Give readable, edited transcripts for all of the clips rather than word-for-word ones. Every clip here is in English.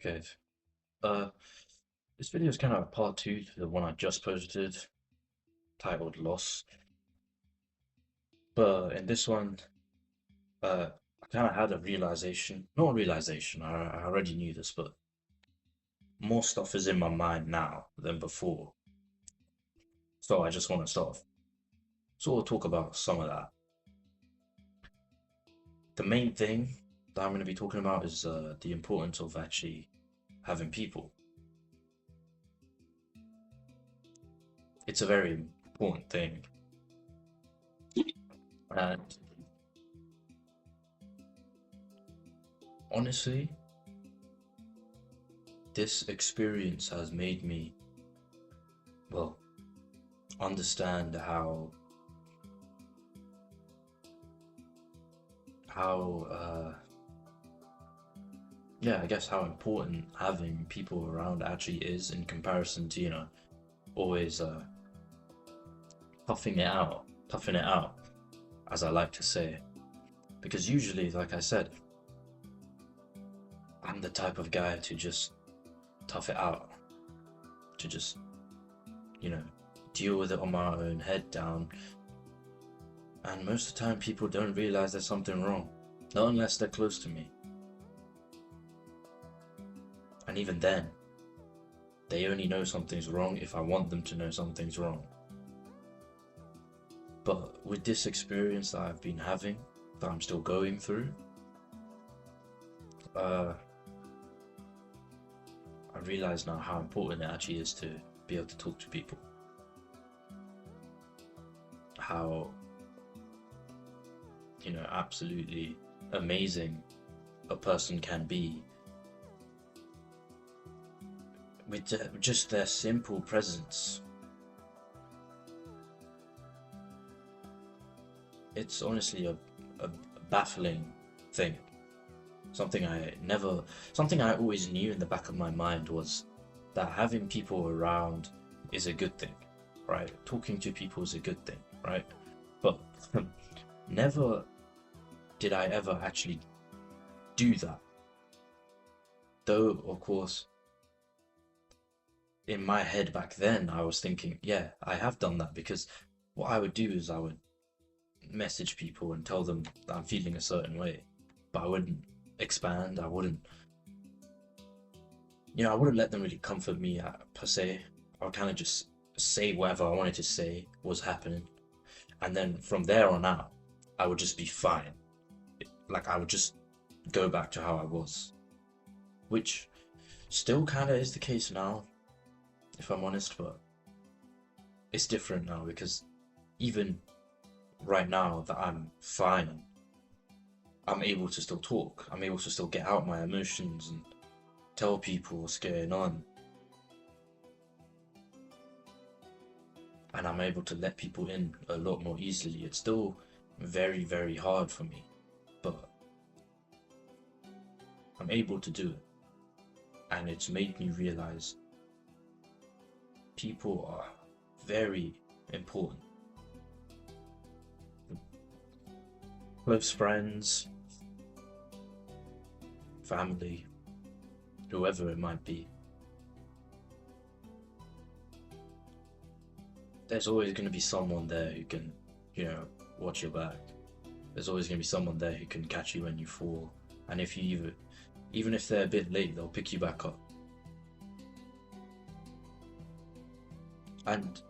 Okay. Uh, this video is kind of part two to the one I just posted, titled Loss. But in this one, I kind of had a realization. Not a realization, I already knew this, but more stuff is in my mind now than before. So I just want to sort of talk about some of that. The main thing that I'm going to be talking about is the importance of actually having people. It's a very important thing. And honestly, this experience has made me, well, understand how yeah, I guess how important having people around actually is in comparison to, always toughing it out, as I like to say. Because usually, like I said, I'm the type of guy to just tough it out, to just, you know, deal with it on my own, head down. And most of the time, people don't realize there's something wrong, not unless they're close to me. And even then, they only know something's wrong if I want them to know something's wrong. But with this experience that I've been having, that I'm still going through, I realize now how important it actually is to be able to talk to people. How, absolutely amazing a person can be with just their simple presence. It's honestly a baffling thing. Something I always knew in the back of my mind was that having people around is a good thing, right? Talking to people is a good thing, right? But never did I ever actually do that. Though, of course, in my head back then, I was thinking, yeah, I have done that because what I would do is I would message people and tell them that I'm feeling a certain way, but I wouldn't expand. I wouldn't let them really comfort me per se. I would kind of just say whatever I wanted to say was happening, and then from there on out, I would just be fine. Like I would just go back to how I was, which still kind of is the case now, if I'm honest, but it's different now because even right now that I'm fine, I'm able to still talk. I'm able to still get out my emotions and tell people what's going on. And I'm able to let people in a lot more easily. It's still very, very hard for me, but I'm able to do it. And it's made me realize people are very important. Close friends, family, whoever it might be. There's always going to be someone there who can, watch your back. There's always going to be someone there who can catch you when you fall. And if you even if they're a bit late, they'll pick you back up. And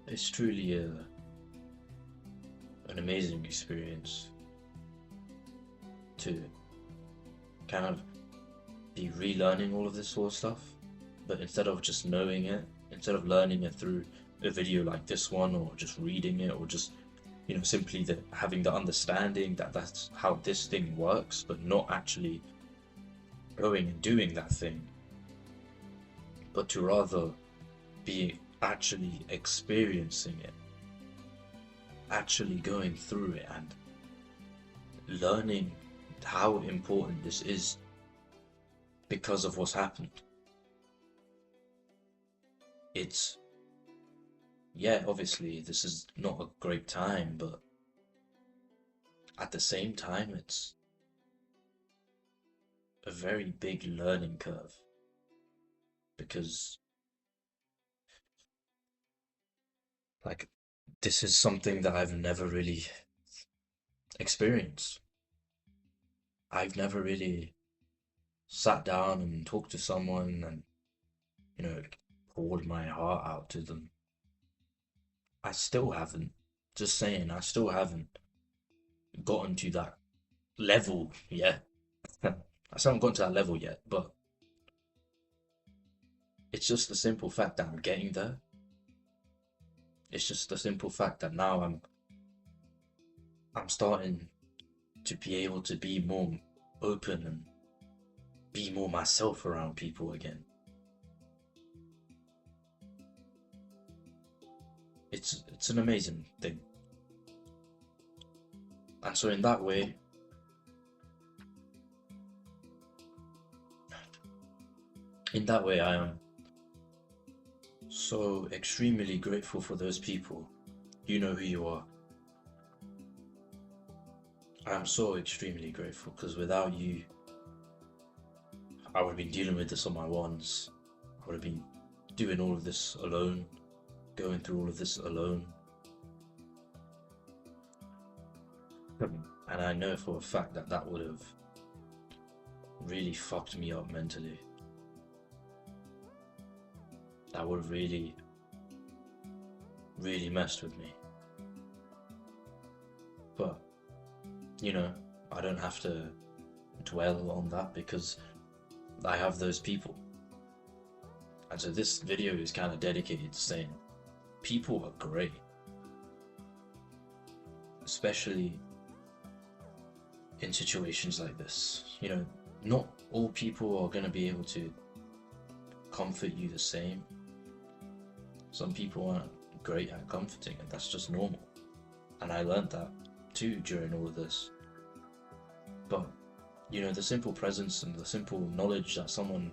it's truly an amazing experience to kind of be relearning all of this sort of stuff. But instead of just knowing it, instead of learning it through a video like this one, or just reading it, or just simply having the understanding that that's how this thing works, but not actually going and doing that thing, but to rather be actually experiencing it, actually going through it and learning how important this is because of what's happened. It's, yeah, obviously this is not a great time, but at the same time, a very big learning curve because, like, this is something that I've never really experienced. I've never really sat down and talked to someone and, you know, poured my heart out to them. I still haven't. Just saying, I still haven't gotten to that level yet. I still haven't gotten to that level yet, but it's just the simple fact that I'm getting there. It's just the simple fact that now I'm starting to be able to be more open and be more myself around people again. It's an amazing thing. And so in that way I am so extremely grateful for those people. You know who you are. I am so extremely grateful because without you, I would have been dealing with this on my ones. I would have been doing all of this alone, going through all of this alone. And I know for a fact that that would have really fucked me up mentally. That would have really, really messed with me. But, you know, I don't have to dwell on that because I have those people. And so this video is kind of dedicated to saying people are great. Especially in situations like this. You know, not all people are going to be able to comfort you the same. Some people aren't great at comforting, and that's just normal. And I learned that too during all of this. But, you know, the simple presence and the simple knowledge that someone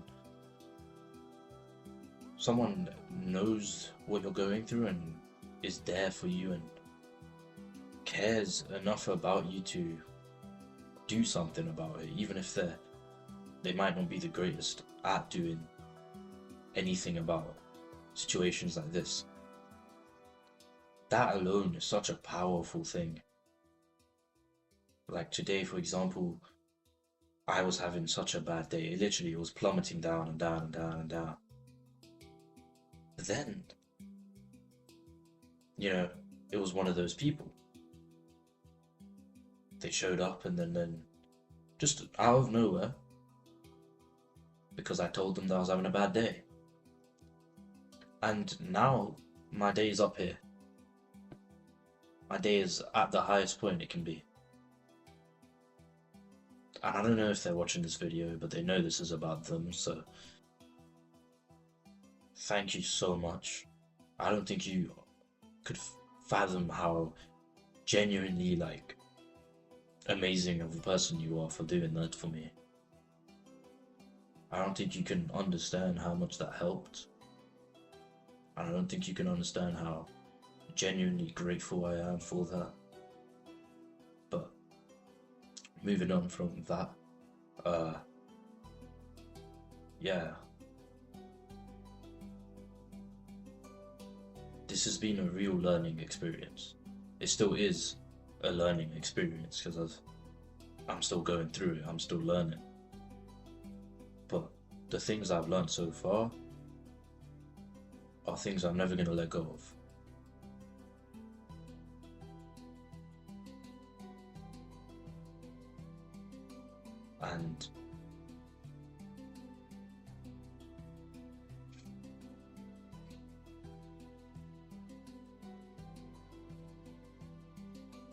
knows what you're going through and is there for you and cares enough about you to do something about it, even if they might not be the greatest at doing anything about situations like this. That alone is such a powerful thing. Like today, for example, I was having such a bad day. It was plummeting down and down and down and down. But then, you know, it was one of those people. They showed up and then just out of nowhere, because I told them that I was having a bad day. And now my day is up here. My day is at the highest point it can be. And I don't know if they're watching this video, but they know this is about them, so thank you so much. I don't think you could fathom how genuinely, like, amazing of a person you are for doing that for me. I don't think you can understand how much that helped. And I don't think you can understand how genuinely grateful I am for that. But moving on from that, yeah. This has been a real learning experience. It still is a learning experience because I'm still going through it, I'm still learning. But the things I've learned so far are things I'm never going to let go of. And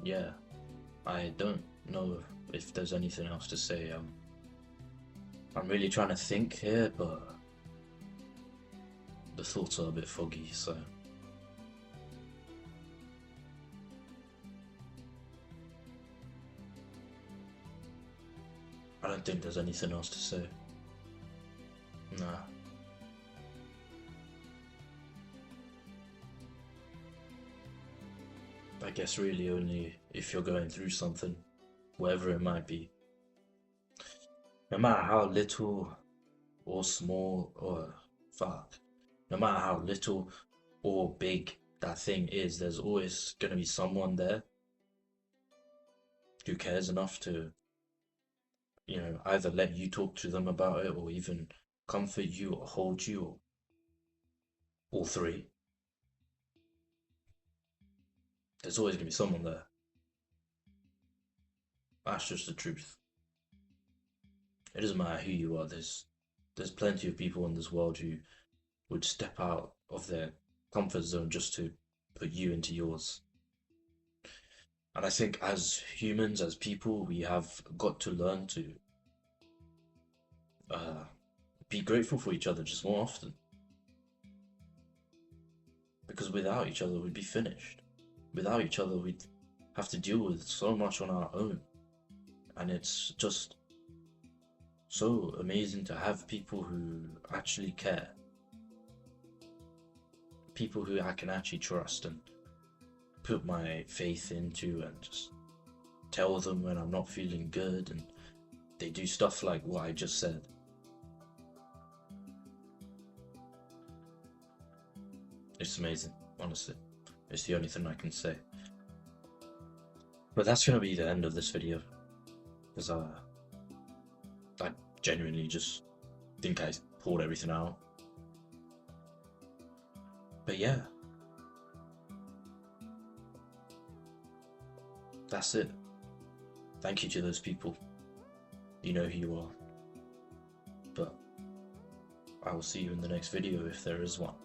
yeah, I don't know if there's anything else to say. I'm really trying to think here, but the thoughts are a bit foggy, so I don't think there's anything else to say. Nah. I guess really only if you're going through something, whatever it might be. No matter how little or small or fuck, no matter how little or big that thing is, there's always gonna be someone there who cares enough to, either let you talk to them about it or even comfort you or hold you or all three. There's always gonna be someone there. That's just the truth. It doesn't matter who you are. There's plenty of people in this world who would step out of their comfort zone just to put you into yours. And I think as humans, as people, we have got to learn to uh, be grateful for each other just more often. Because without each other, we'd be finished. Without each other, we'd have to deal with so much on our own. And it's just so amazing to have people who actually care. People who I can actually trust and put my faith into and just tell them when I'm not feeling good, and they do stuff like what I just said. It's amazing, honestly. It's the only thing I can say. But that's gonna be the end of this video, because I genuinely just think I pulled everything out. But yeah, that's it. Thank you to those people. You know who you are. But I will see you in the next video if there is one.